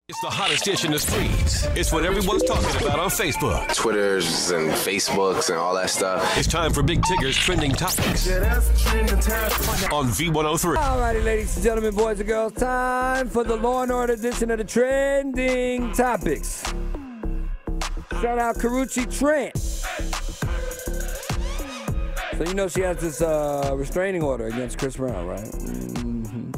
It's the hottest dish in the streets. It's what everyone's talking about on Facebook, Twitters and Facebooks and all that stuff. It's time for Big Tigger's Trending Topics on V103. All righty, ladies and gentlemen, boys and girls, time for the Law & Order edition of the Trending Topics. Shout out Karrueche Trent. So you know she has this restraining order against Chris Brown, right? Mm-hmm.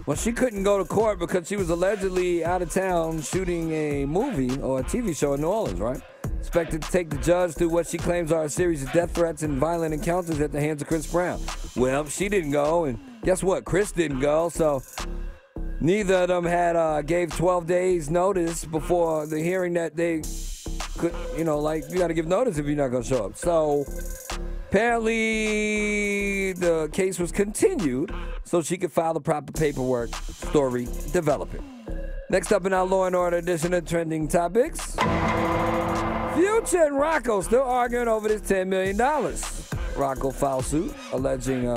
Well, she couldn't go to court because she was allegedly out of town shooting a movie or a TV show in New Orleans, right? Expected to take the judge through what she claims are a series of death threats and violent encounters at the hands of Chris Brown. Well, she didn't go, and guess what? Chris didn't go, so neither of them had gave 12 days notice before the hearing that they could, you know, like, you got to give notice if you're not going to show up. So apparently the case was continued so she could file the proper paperwork. Story developing. Next up in our Law & Order edition of Trending Topics, Future and Rocco still arguing over this $10 million. Rocco filed suit alleging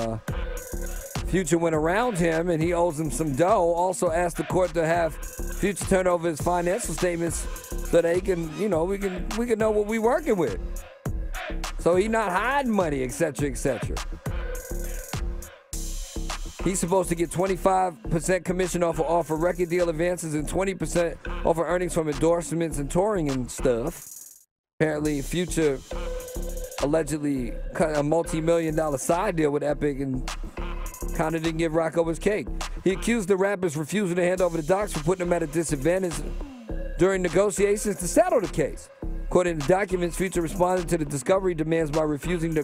Future went around him and he owes him some dough. Also asked the court to have Future turn over his financial statements so that he can, you know, we can know what we're working with. So he's not hiding money, etc., etc. He's supposed to get 25% commission off of record deal advances and 20% off of earnings from endorsements and touring and stuff. Apparently, Future allegedly cut a multi-million-dollar side deal with Epic and kind of didn't give Rocco his cake. He accused the rappers refusing to hand over the docs for putting them at a disadvantage during negotiations to settle the case. According to documents, Future responded to the discovery demands by refusing to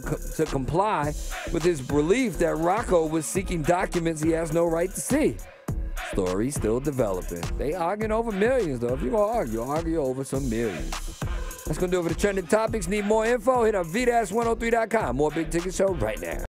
comply with his belief that Rocco was seeking documents he has no right to see. Story still developing. They arguing over millions, though. If you're going to argue over some millions. That's going to do it for the Trending Topics. Need more info? Hit up V-103.com. More Big Ticket Show right now.